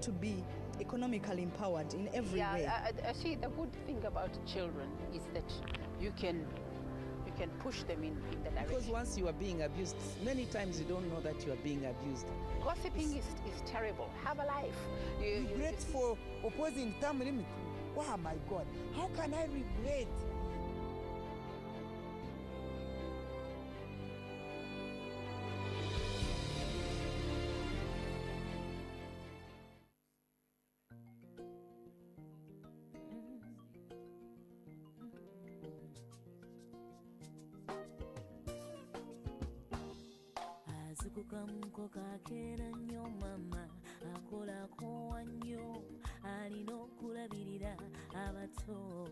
need to be economically empowered in every way. I see the good thing about children is that you can push them in the direction. Because once you are being abused, many times you don't know that you are being abused. Gossiping is terrible. Have a life. Regret for opposing term limit. Oh my God, how can I regret? Azukukamuko kakera nnyo mama akolako wannyo alina okulabirira abato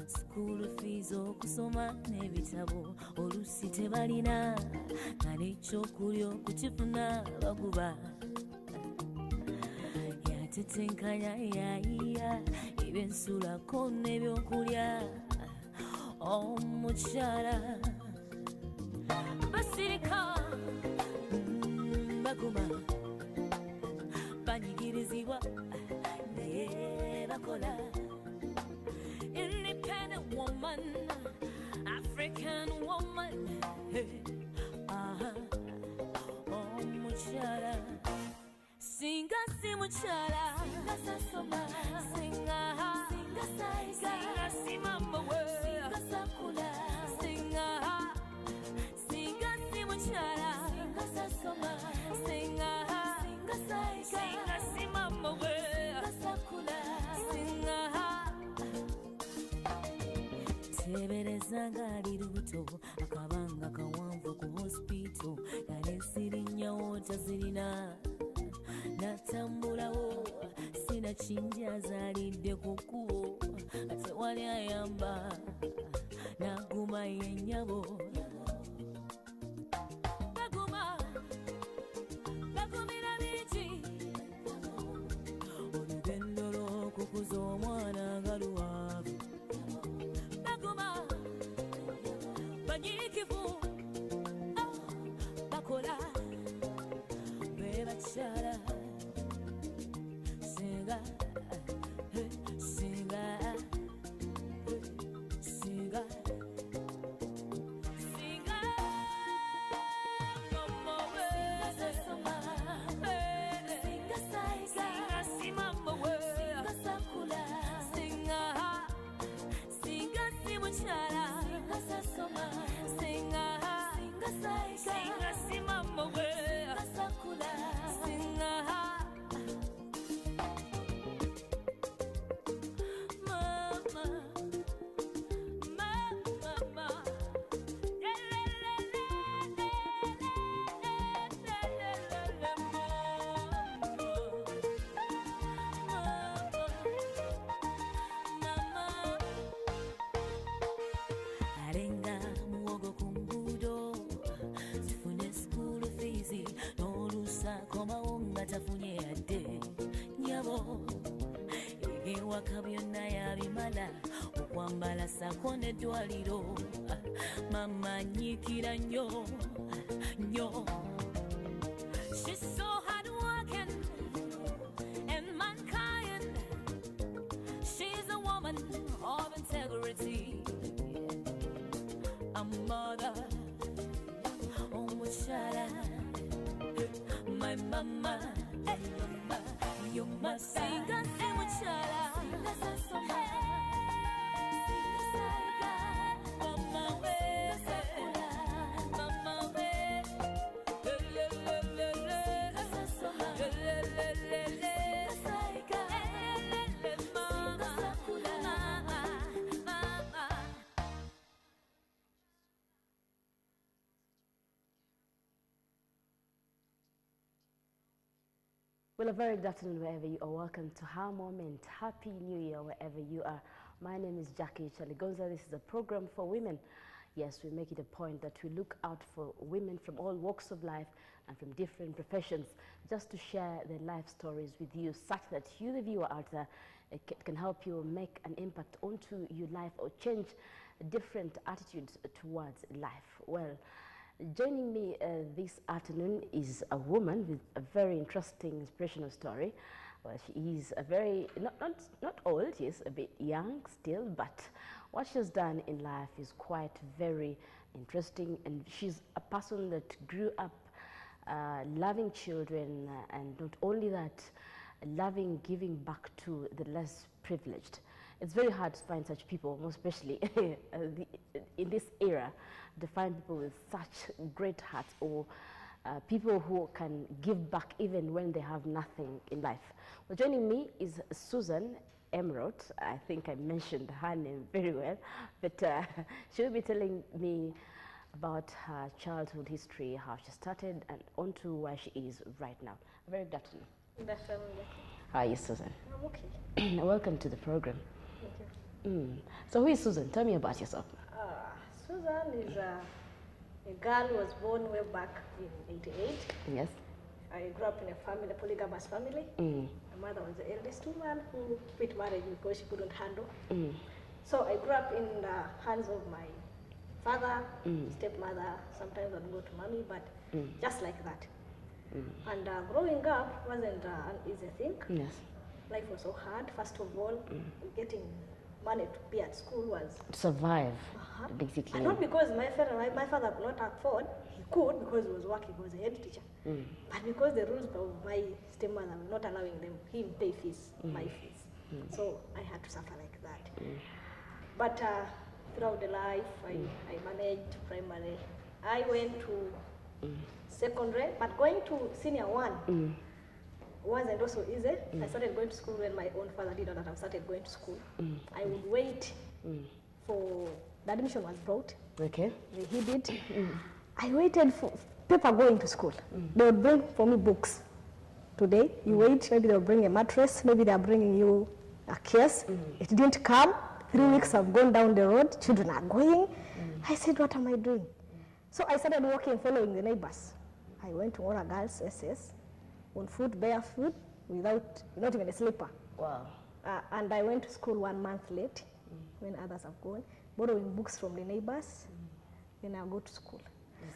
school fees okusoma n'ebitabo olusi tebalina nga n'ekyokulya okukifuna baguba yatetenkanya yayiya ebyensulako n'ebyokulya omukyala basirika baguma banyigirizibwa naye bakola independent woman, African woman, omukyala singa si mukyala singa sasoma singa si mama we singa sakula singa si mukyala singa sasoma singa si mama we singa sakula singa tebereza ng'ali lubuto akabanga kawanvu ku hospital yalesirinyawo tazirina natambulawo sinakinja azaalidde ku kkubo ate wali ayamba naguma yennyabo bagumira biki olugendo lw'okukuza omwana nga luwaavu baguma banyiikivu bakola bebakyala singa singa singa singa mama we sasoma singa singa si mama we singa sakula singa singa si mukyala singa sasoma singa singa si mama we singa sakula singa alenga muwogo ku nguudo sifune school fees n'oluusa komawo nga tafunye yadde nyabo ewaka byonna yabimala okwambala sako n'eddwaliro mama nyiikira nnyo nnyo. She's so hard working and mankind. She's a woman of integrity, a mother, oh muchala, my mama, hey, you must sing and say muchala, mama way, mama way, Well, a very good afternoon wherever you are. Welcome to Her Moment. Happy New Year wherever you are. My name is Jackie Chaligonza. This is a program for women. Yes, we make it a point that we look out for women from all walks of life and from different professions, just to share their life stories with you, such that you, the viewer out there, can help you make an impact onto your life or change different attitudes towards life. Well, Joining me this afternoon is a woman with a very interesting, inspirational story. Well, she is a very, not old, she's a bit young still, but what she's done in life is quite very interesting, and she's a person that grew up loving children, and not only that, loving giving back to the less privileged. It's very hard to find such people, most especially in this era, to find people with such great hearts, or people who can give back even when they have nothing in life. Well, joining me is Susan Emorut. I think I mentioned her name very well, but she'll be telling me about her childhood history, how she started, and on to where she is right now. Very good afternoon. Good afternoon. How are you, Susan? I'm okay. Welcome to the program. Thank you. So who is Susan? Tell me about yourself. Susan is a girl who was born way back in 88. Yes. I grew up in a family, a polygamous family. My mother was the eldest woman who quit marriage because she couldn't handle. So I grew up in the hands of my father, stepmother. Sometimes I'd go to mommy, but just like that. And growing up wasn't an easy thing. Yes. Life was so hard. First of all, getting money to be at school was To survive, basically. And not because my father could not afford. He could because he was working. He was a head teacher. But because the rules of my stepmother were not allowing him pay fees, my fees. So I had to suffer like that. But throughout the life, I managed primary. I went to secondary, but going to senior one wasn't also easy. I started going to school when my own father did not have started going to school. I would wait for the admission was brought. Okay. He did. I waited for people going to school. They would bring for me books. Today, you wait, maybe they'll bring a mattress, maybe they're bringing you a case. It didn't come. 3 weeks have gone down the road, children are going. I said, what am I doing? So I started walking, following the neighbors. I went to all our girls' SS, on foot, barefoot, without, not even a slipper. Wow. And I went to school 1 month late, when others have gone, borrowing books from the neighbors. Then I'll go to school.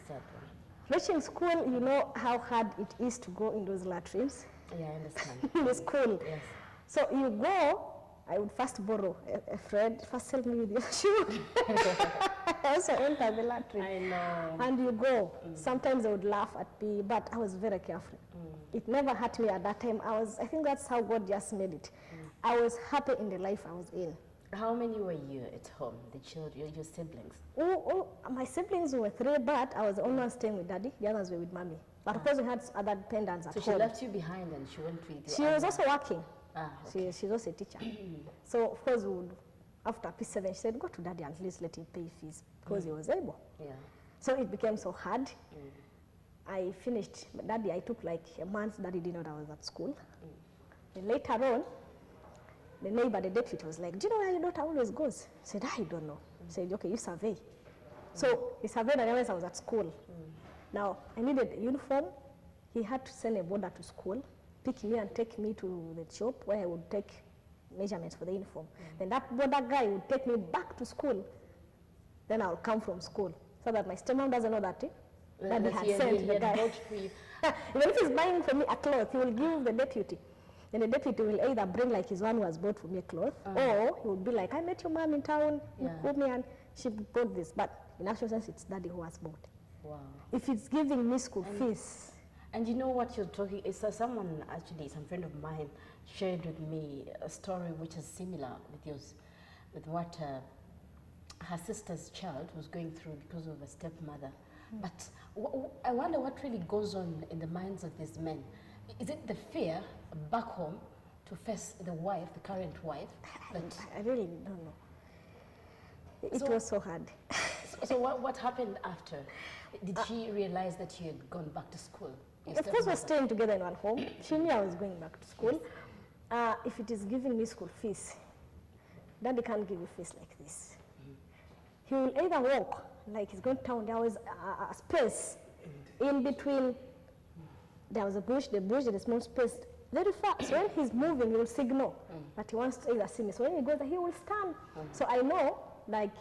Sad one. Reaching school, you know how hard it is to go in those latrines. Yeah, I understand. In the school. Yes. So you go, I would first borrow a friend, first help me with your shoe. I also enter the latrine. I know. And you go. Sometimes they would laugh at me, but I was very careful. It never hurt me at that time. I think that's how God just made it. I was happy in the life I was in. How many were you at home, the children, your siblings? My siblings were 3, but I was the only one staying with daddy. The others were with mommy. But of course we had other dependents at So home. she left you behind and she went with you? She was also working. Okay. She's also a teacher. So of course, after P7, she said, go to daddy and at least let him pay fees because he was able. Yeah. So it became so hard. I finished daddy. I took like a month. Daddy didn't know I was at school. Then later on, the neighbor, the deputy, was like, do you know where your daughter always goes? I said, I don't know. He said, okay, you survey. So he surveyed and I realized I was at school. Now, I needed a uniform. He had to send a boarder to school, pick me and take me to the shop where I would take measurements for the uniform. Then that boarder guy would take me back to school. Then I'll come from school. So that my stepmom doesn't know that that he had sent the guy. Even if he's buying for me a cloth, he will give the deputy. Then the deputy will either bring like his one who has bought for me a cloth, or he would be like, I met your mom in town, Kumi, and she bought this. But in actual sense, it's daddy who has bought. Wow. If it's giving me school fees. And you know what you're talking, it's someone, actually, some friend of mine shared with me a story which is similar with yours, with what her sister's child was going through because of a stepmother. But I wonder what really goes on in the minds of these men. Is it the fear back home to face the wife, the current wife? I really don't know. It was so hard. So what happened after? Did she realize that you had gone back to school? Of course, we're staying together in one home. She knew I was going back to school. If it is giving me school fees, daddy can't give you fees like this. He will either walk, like he's going to town. There was a space in between. There was a bush, there is a small space. Very fast. So when he's moving, he will signal that he wants to either see me. So when he goes there, he will stand. So I know, like,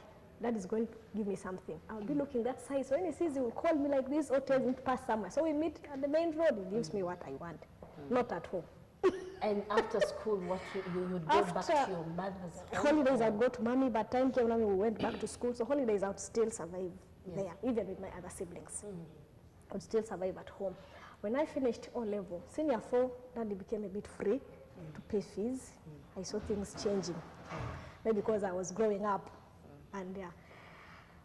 Dad is going to give me something. I'll be looking that side. So when he sees, he will call me like this or tell me to pass somewhere. So we meet at the main road. He gives me what I want, not at home. And after school, what you would go back to your mother's home? Holidays, I'd go to mommy, but time came when we went back to school. So holidays, I would still survive there, even with my other siblings. I would still survive at home. When I finished O-level, senior 4, Daddy became a bit free to pay fees. I saw things changing, maybe because I was growing up. And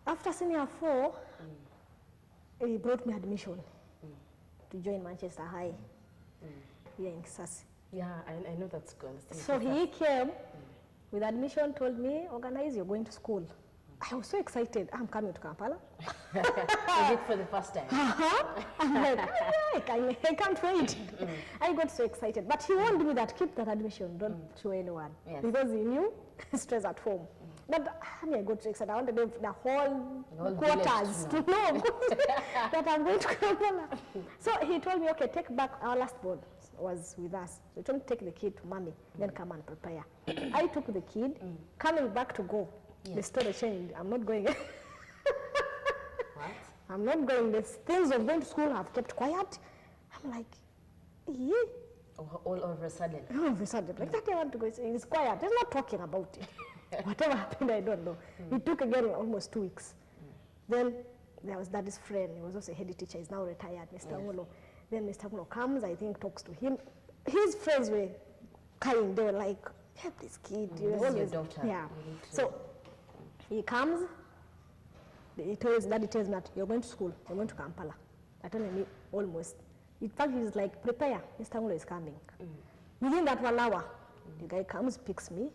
after senior 4, he brought me admission to join Manchester High here in Kisasi. Yeah, I know that's good. So he came with admission, told me, organize, you're going to school. I was so excited. I'm coming to Kampala. You did for the first time. I'm like, I can't wait. I got so excited. But he warned me that keep that admission, don't show anyone. Yes. Because he knew stress at home. But I got so excited. I wanted the whole quarters to know that I'm going to Kampala. So he told me, okay, take back our last born was with us. So he told me to take the kid to mommy, then come and prepare. I took the kid, coming back to go. The story changed. I'm not going. What? I'm not going. The things of going to school have kept quiet. I'm like, yeah. All of a sudden. All of a sudden, like that I want to go. It's quiet. He's not talking about it. Whatever happened, I don't know. It took again almost 2 weeks. Then there was Daddy's friend. He was also a head teacher. He's now retired, Mr. Ngolo. Then Mr. Ngolo comes, I think, talks to him. His friends were kind. They were like, help this kid. This is your daughter. Yeah. So he comes. Daddy tells me that you're going to school. You're going to Kampala. I told him almost. In fact, he's like, prepare. Mr. Ngolo is coming. Within that 1 hour, the guy comes, picks me.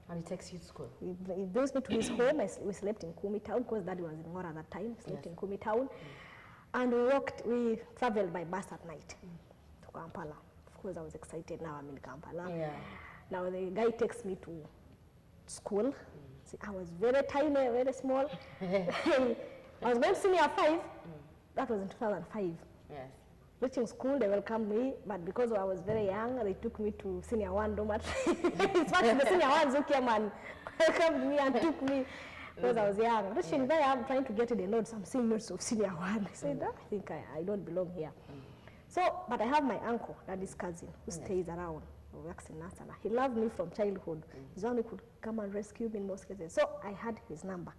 And he takes you to school? He brings me to his home. We slept in Kumi town because Daddy was in Ngora at that time. We slept in Kumi town. And we traveled by bus at night to Kampala. Of course, I was excited. Now I'm in Kampala. Yeah. Now the guy takes me to school. See, I was very tiny, very small. I was going to senior 5. That was in 2005. Yes. Reaching school, they welcomed me, but because I was very young, they took me to senior 1 dormitory. It's actually the senior ones who came and welcomed me and took me because I was young. Reaching there, I'm trying to get the notes. I'm seeing notes of senior 1. I said, I think I don't belong here. So, but I have my uncle, Daddy's cousin, who stays around. Works in Nasana. He loved me from childhood. His only could come and rescue me in most cases. So I had his number.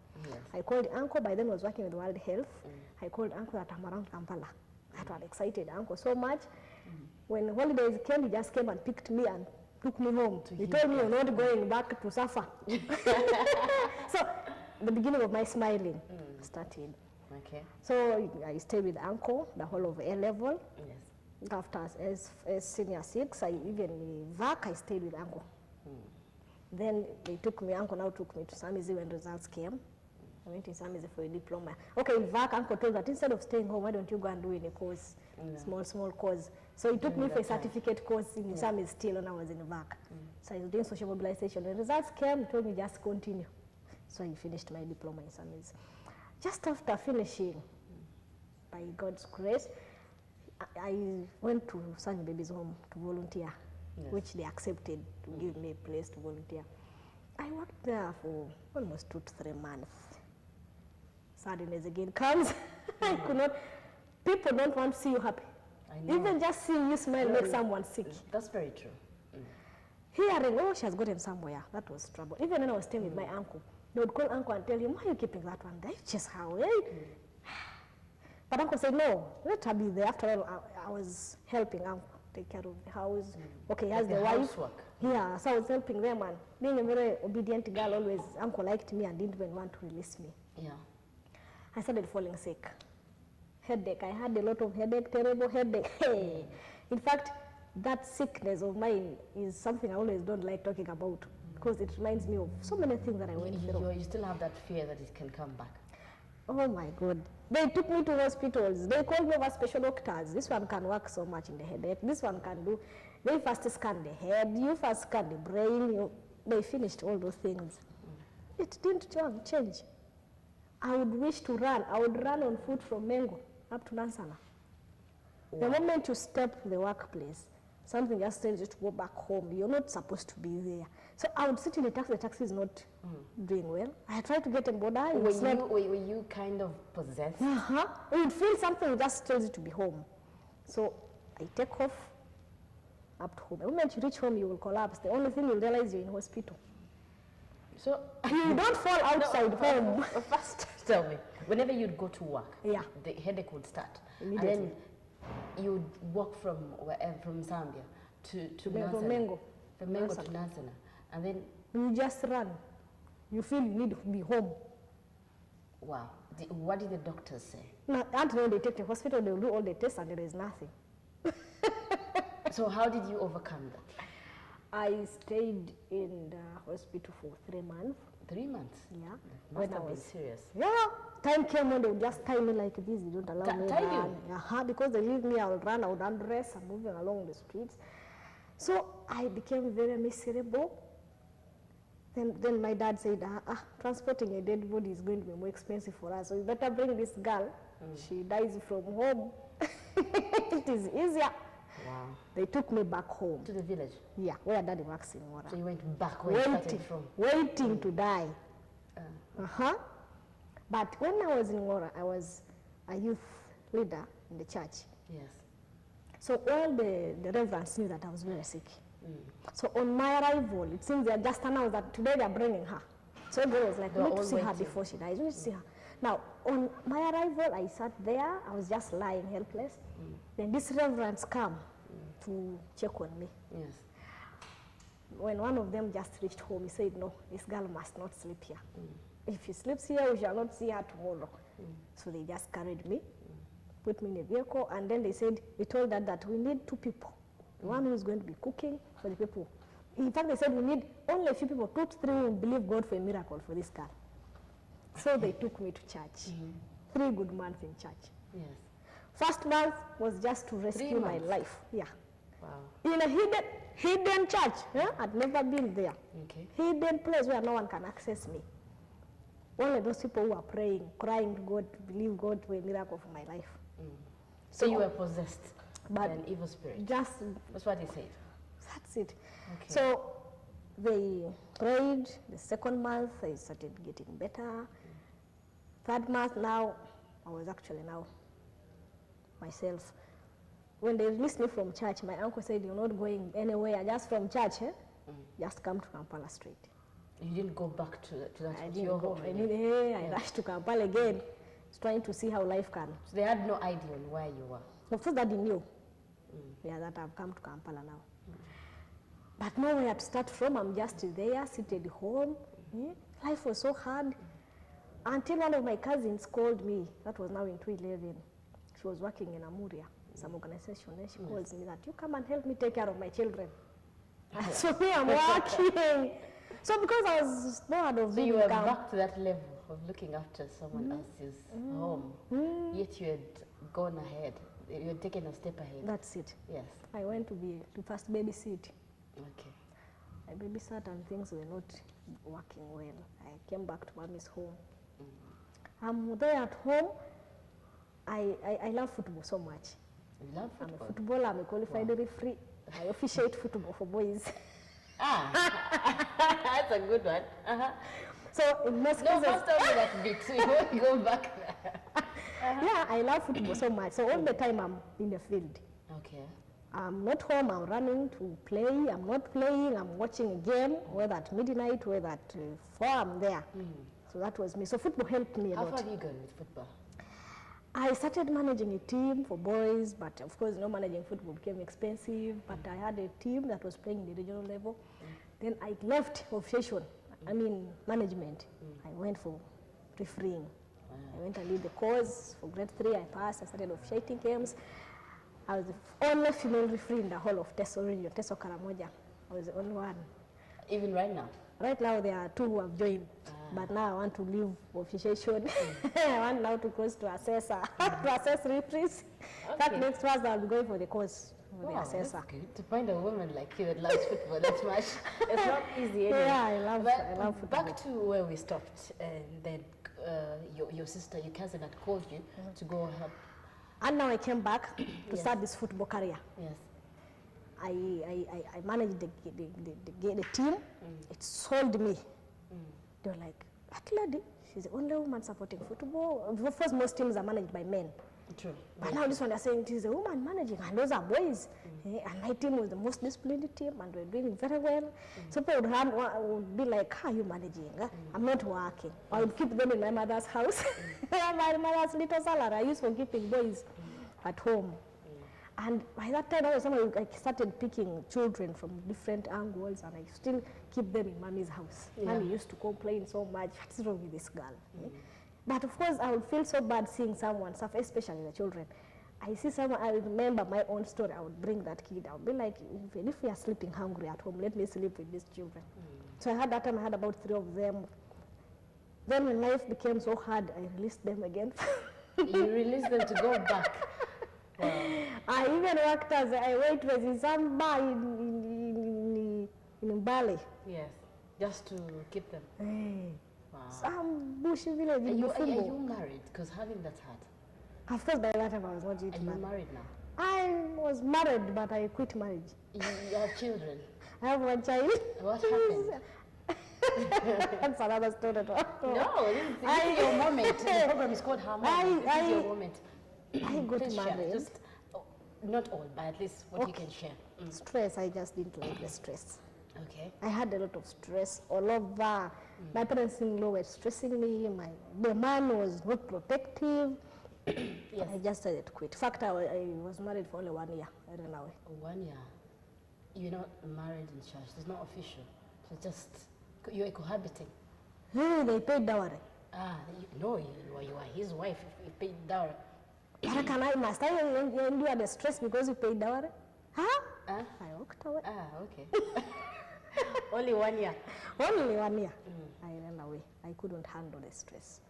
I called uncle. By then, I was working with World Health. I called uncle that I'm around Kampala. That was excited uncle so much. When holidays came, he just came and picked me and took me home. He told me, you're not going back to suffer. So the beginning of my smiling started. Okay. So I stayed with uncle the whole of A-level. Yes. After as senior 6, even VAC, I stayed with uncle. Then uncle now took me to Samizi when results came. I went in Samizi for a diploma. Okay, in VAC, uncle told that instead of staying home, why don't you go and do any course, small course. So he took me for a certificate course in Samizi still when I was in VAC. So I was doing social mobilization. When results came, he told me just continue. So I finished my diploma in Samizi. Just after finishing, by God's grace, I went to Sunny Baby's home to volunteer, which they accepted to give me a place to volunteer. I worked there for almost 2 to 3 months. Sadness again comes. I could not. People don't want to see you happy. I know. Even just seeing you smile makes someone sick. That's very true. Hearing, oh, she has gotten somewhere, that was trouble. Even when I was staying with my uncle, they would call uncle and tell him, why are you keeping that one there? Just how, eh? But uncle said, no, let her be there. After all, I was helping uncle take care of the house. Okay, he has the wife. Housework. Yeah, so I was helping them, and being a very obedient girl, always, uncle liked me and didn't even want to release me. Yeah. I started falling sick. Headache. I had a lot of headache, terrible headache. Hey. In fact, that sickness of mine is something I always don't like talking about because it reminds me of so many things that I went through. You still have that fear that it can come back. Oh my God. They took me to hospitals. They called me over special doctors. This one can work so much in the headache. This one can do. They first scan the head. You first scan the brain. They finished all those things. It didn't change. I would wish to run. I would run on foot from Mengo up to Nansana. Wow. The moment you step the workplace, something just tells you to go back home. You're not supposed to be there. So I would sit in the taxi is not doing well. I tried to get a border. Were you kind of possessed? You would feel something just tells you to be home. So I take off up to home. The moment you reach home, you will collapse. The only thing you'll realize you're in hospital. So you don't fall outside home. First, tell me, whenever you'd go to work, yeah, the headache would start. Immediately. And then you'd walk from wherever, from Zambia to From Mengo. From Mengo to Nasana. And then you just run. You feel you need to be home. Wow. What did the doctors say? No, until they take the hospital, they will do all the tests and there is nothing. So how did you overcome that? I stayed in the hospital for 3 months. 3 months? Yeah. Must have been serious. Yeah. Time came when they would just tie me like this. They don't allow me to run. Because they leave me, I would run, I would undress, I'm moving along the streets. So I became very miserable. Then my dad said, transporting a dead body is going to be more expensive for us. So you better bring this girl. She dies from home. It is easier. Wow. They took me back home. To the village? Yeah, where daddy works in Emorut. So you went back where you started from? Waiting to die. But when I was in Emorut, I was a youth leader in the church. Yes. So all the reverends knew that I was very sick. So on my arrival, it seems they just announced that today they are bringing her. So everyone was like, we need to see her before she dies. We need to see her. Now, on my arrival, I sat there. I was just lying helpless. Then these reverends come to check on me. Yes. When one of them just reached home, he said, no, this girl must not sleep here. If she sleeps here, we shall not see her tomorrow. So they just carried me, put me in a vehicle, and then they said, we told her that we need 2 people. One who is going to be cooking for the people. In fact, they said we need only a few people, 2 to 3 will believe God for a miracle for this girl. So they took me to church. 3 good months in church. Yes. First month was just to rescue my life. Yeah. Wow. In a hidden church. I'd never been there. Okay. Hidden place where no one can access me. Only those people who are praying, crying to God, to believe God for a miracle for my life. So you were possessed by But an evil spirit? Just, that's what he said. That's it. Okay. So they prayed. The second month, I started getting better. Third month, now, I was actually now myself. When they released me from church, my uncle said, you're not going anywhere, just from church, just come to Kampala straight. You didn't go back to that? I didn't go. I rushed to Kampala again, trying to see how life can. So they had no idea on where you were? Of course, Daddy knew that I've come to Kampala now. But nowhere to start from. I'm just there, seated home. Life was so hard. Until one of my cousins called me. That was now in 2011. She was working in Amuria, some organization. Then she calls me that, you come and help me take care of my children. So me, I'm working. So because I was bored of being you were back to that level of looking after someone else's home, yet you had gone ahead. You had taken a step ahead. That's it. Yes. I went to first babysit. Okay. I babysat and things were not working well. I came back to mommy's home. I'm there at home. I love football so much. You love football? I'm a footballer. I'm a qualified referee. I officiate football for boys. That's a good one. So in most cases, don't tell me that bit. So you won't go back there. Yeah, I love football so much. So all the time I'm in the field. Okay. I'm not home. I'm running to play. I'm not playing. I'm watching a game, whether at midnight, whether at 4. I'm there. So that was me. So football helped me a lot. How far have you gone with football? I started managing a team for boys, but of course, managing football became expensive. But I had a team that was playing the regional level. Then I left officiation, management. I went for refereeing. I went and did the course for grade 3. I passed. I started officiating games. I was the only female referee in the whole of Teso region, Teso Karamoja. I was the only one. Even right now? Right now, there are 2 who have joined. But now I want to leave officiation. I want now to cross to assessor, to assess referees. That next month I'll be going for the course for the assessor. That's good. To find a woman like you that loves football that much, it's not easy anyway. Yeah, I love football. Back to where we stopped, and then your sister, your cousin had called you to go help. And now I came back to start this football career. Yes. I managed the team. It sold me. They were like, that lady, she's the only woman supporting football. Of course, most teams are managed by men. True. But now this one they're saying it is a woman managing, and those are boys. And my team was the most disciplined team, and we're doing very well. So people would be like, how are you managing? I'm not working. I would keep them in my mother's house. My mother's little salary I used for keeping boys at home. And by that time, I started picking children from different angles, and I still keep them in mommy's house. Mommy used to complain so much, what's wrong with this girl? But of course, I would feel so bad seeing someone suffer, especially the children. I see someone, I remember my own story, I would bring that kid. I would be like, even if we are sleeping hungry at home, let me sleep with these children. So I had that time, I had about 3 of them. Then when life became so hard, I released them again. You released them to go back. Wow. I even worked as a waitress in some bar in Bali. Yes, just to keep them. Wow. Some bushy village in Are Bufumbo. you married? Because having that hard. Of course, by that time I was not yet Are you married. married now? I was married, but I quit marriage. You have children. I have one child. What happened? That's another story. No, this is your moment. The program is called Harmony. This is your moment. I got Please share. married. Just, not all, but at least what you can share. Stress, I just didn't like the stress. Okay. I had a lot of stress all over. My parents-in-law were stressing me. The man was not protective. Yes. I just decided to quit. In fact, I was married for only 1 year. I ran away. 1 year. You're not married in church. It's not official. It's just you're cohabiting. They paid dowry. No, you are his wife. You paid dowry. Must I endure the stress because you paid dowry? Huh? I walked away. Okay. Only 1 year. Only 1 year. I ran away. I couldn't handle the stress.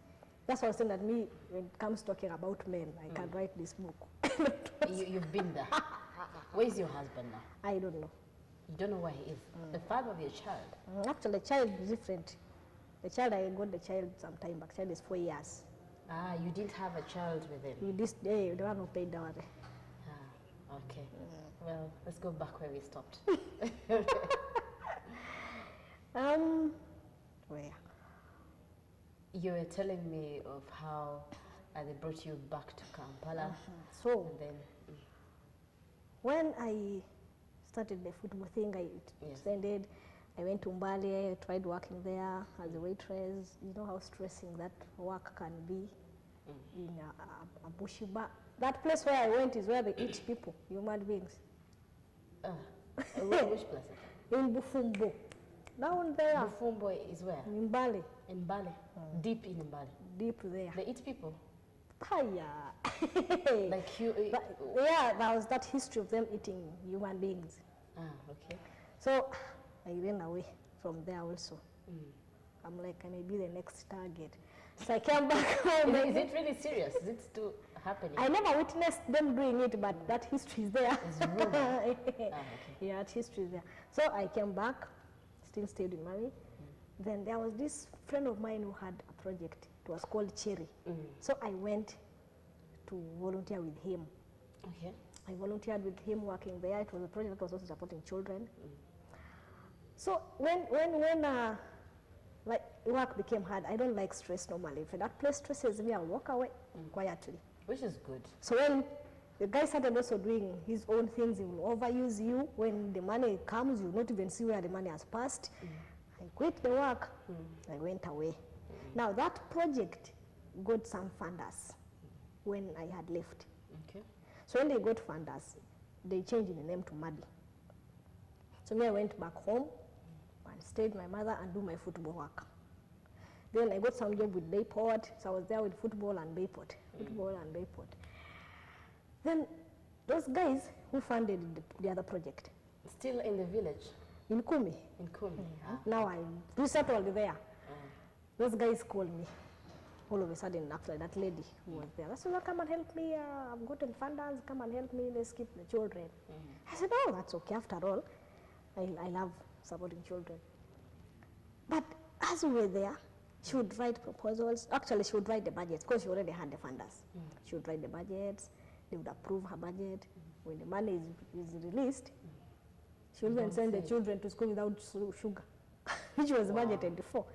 That's why I was saying that me, when it comes talking about men, I can write this book. You've been there. Where is your husband now? I don't know. You don't know where he is? The father of your child? Actually, the child is different. The child, I got the child sometime back. Child is 4 years. You didn't have a child with him? With this day, the one who paid dowry. Okay. Well, let's go back where we stopped. Where? You were telling me of how they brought you back to Kampala. So, and then, when I started the football thing, I extended. I went to Mbale, I tried working there as a waitress. You know how stressing that work can be in a bushy bar. That place where I went is where they eat people, human beings. which place? In Bufumbo. Down there. Bufumbo is where? In Mbale. In Mbale. Deep in Mbale. Deep there. They eat people? Like you? Yeah, there was that history of them eating human beings. Okay. So I ran away from there also. I'm like, I may be the next target. So I came back home. Is it really serious? Is it still happening? I never witnessed them doing it, but that history is there. It's rumor. Okay. Yeah, that history is there. So I came back, still stayed with mommy. Then there was this friend of mine who had a project. It was called Cherry. So I went to volunteer with him. Okay. I volunteered with him working there. It was a project that was also supporting children. So when like work became hard, I don't like stress normally. If that place stresses me, I'll walk away quietly. Which is good. So when the guy started also doing his own things, he will overuse you. When the money comes, you not even see where the money has passed. I quit the work. I went away. Now that project got some funders when I had left. Okay. So when they got funders, they changed the name to Madi. So me, I went back home and stayed with my mother and do my football work. Then I got some job with Bayport, so I was there with football and Bayport. Then those guys who funded the other project. Still in the village? In Kumi. In Kumi. Now I resettled there. Those guys called me. All of a sudden, after that lady who was there, I said, well, come and help me. I've gotten funders. Come and help me. Let's keep the children. I said, oh, that's okay. After all, I love supporting children. But as we were there, she would write proposals. Actually, she would write the budgets because she already had the funders. She would write the budgets. They would approve her budget. When the money is released, She will even send the children to school without sugar, which was budgeted for.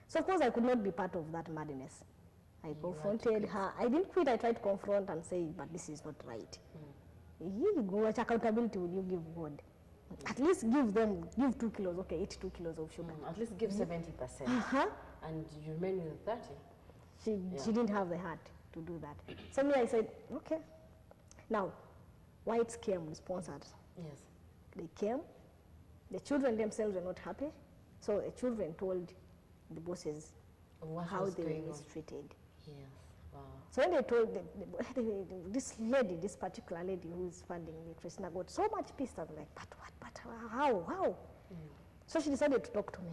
So of course I could not be part of that madness. I confronted her. I didn't quit. I tried to confront and say, but this is not right. What accountability will you give God? At least give 2 kilos, okay, eat 2 kilos of sugar. At least give 70%. And you remain with 30. She didn't have the heart to do that. So me, I said, okay. Now, whites came, sponsored. Yes. They came. The children themselves were not happy. So the children told the bosses how they were mistreated. Yes. Wow. So when they told this lady, this particular lady who is funding me, Christina, got so much pissed. I'm like, but what? But how? So she decided to talk to me.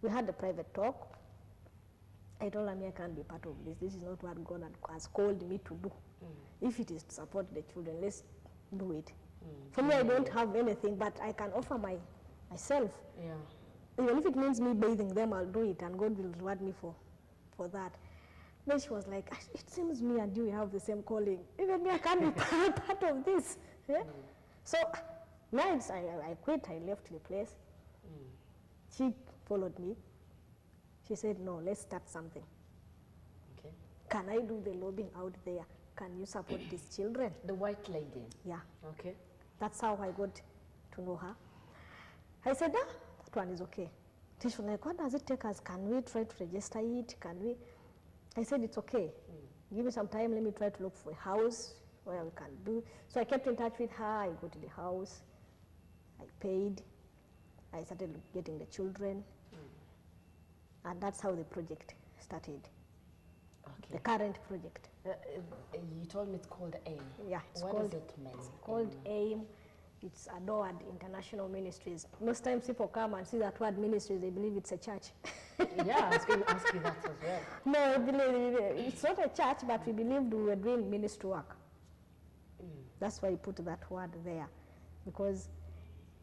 We had a private talk. I told her, I can't be part of this. This is not what God has called me to do. If it is to support the children, let's do it. For me, I don't have anything, but I can offer myself. Yeah. Even if it means me bathing them, I'll do it, and God will reward me for that. Then she was like, it seems me and you have the same calling. Even me, I can't be part of this. Yeah? So, nights, I quit, I left the place. She followed me. She said, no, let's start something. Okay. Can I do the lobbying out there? Can you support these children? The white lady? Yeah. Okay. That's how I got to know her. I said, that one is okay. She was like, what does it take us? Can we try to register it? Can we? I said, it's okay. Give me some time. Let me try to look for a house where we can do. So I kept in touch with her. I go to the house. I paid. I started getting the children. And that's how the project started. Okay. The current project. You told me it's called AIM. Yeah, it's what called, does it mean? It's called AIM. It's Adored International Ministries. Most times people come and see that word ministries, they believe it's a church. Yeah, I was going to ask you that as well. No, it's not a church, but we believed we were doing ministry work. That's why I put that word there. Because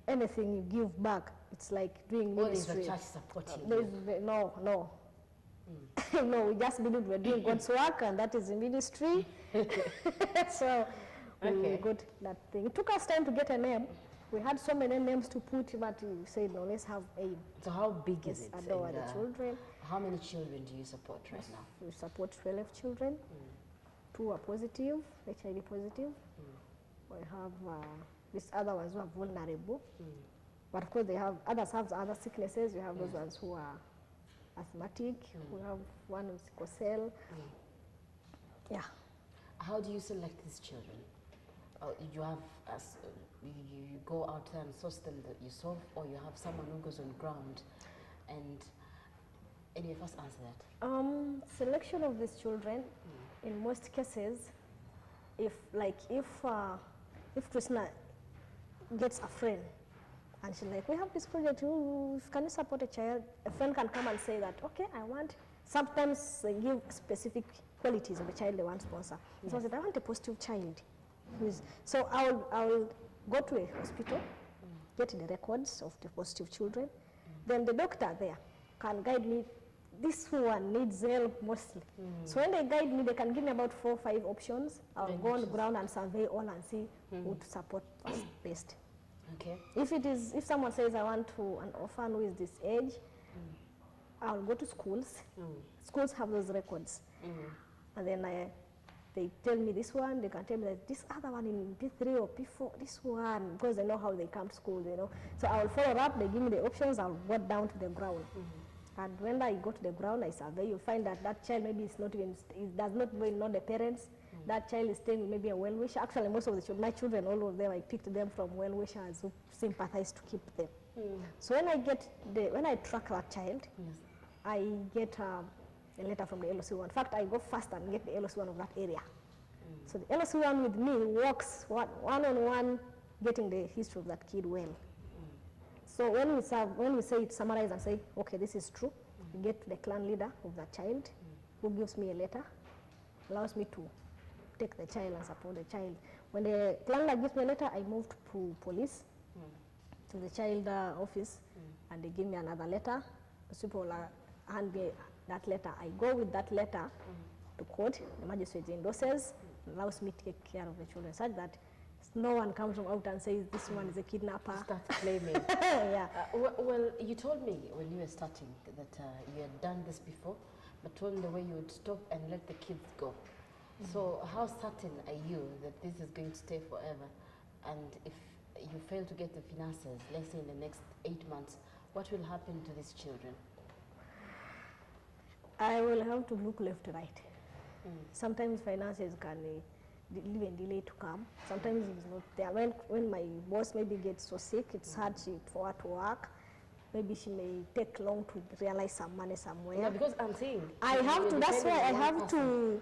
anything you give back, it's like doing ministry. There's a church supporting you. No. No, we just believed we're doing God's work, and that is a ministry. So we got that thing. It took us time to get a name. We had so many names to put, but we said, no, let's have AIM. So how big is it? Adore the children. How many children do you support right now? We support 12 children. 2 are positive, HIV positive. We have these other ones who are vulnerable. But of course, others have other sicknesses. We have those ones who are asthmatic. We have one with sickle cell. Yeah. How do you select these children? You have you go out there and source them yourself, or you have someone who goes on ground, and any of us answer that? Selection of these children, in most cases, if Krishna gets a friend, and she's like, we have this project, can you support a child? A friend can come and say that, okay, I want, sometimes they give specific qualities of a child they want to sponsor. Yes. So I said, I want a positive child. So I'll go to a hospital, get the records of the positive children. Then the doctor there can guide me. This one needs help mostly. So when they guide me, they can give me about 4 or 5 options. I'll go on the ground and survey all and see who to support best. Okay. If someone says I want an orphan who is this age, I'll go to schools. Schools have those records. And then they tell me this one, they can tell me that this other one in P3 or P4, this one, because they know how they come to school, you know. So I'll follow up, they give me the options, I'll go down to the ground. And when I go to the ground, I survey, you find that that child maybe is not even, it does not even know the parents. That child is staying with maybe a well-wisher. Actually, most of my children, all of them, I picked them from well-wishers who sympathize to keep them. So when I track that child, I get a letter from the LOC1. In fact, I go first and get the LOC1 of that area. So the LOC1 with me works one-on-one, getting the history of that kid well. So when we say it, summarize and say, okay, this is true, we get to the clan leader of that child, who gives me a letter, allows me to take the child and support the child. When the clan leader gives me a letter, I move to police, to the child office, and they give me another letter. The people hand me that letter. I go with that letter to court. The magistrate endorses, allows me to take care of the children, such that no one comes from out and says this one is a kidnapper. Start claiming. Yeah. Well, you told me when you were starting that you had done this before, but told me the way you would stop and let the kids go. So how certain are you that this is going to stay forever? And if you fail to get the finances, let's say in the next 8 months, what will happen to these children? I will have to look left to right. Sometimes finances can even delay to come. Sometimes it's not there. When my boss maybe gets so sick, it's hard for her to work. Maybe she may take long to realize some money somewhere. Yeah, because I'm saying I have to. That's why I have to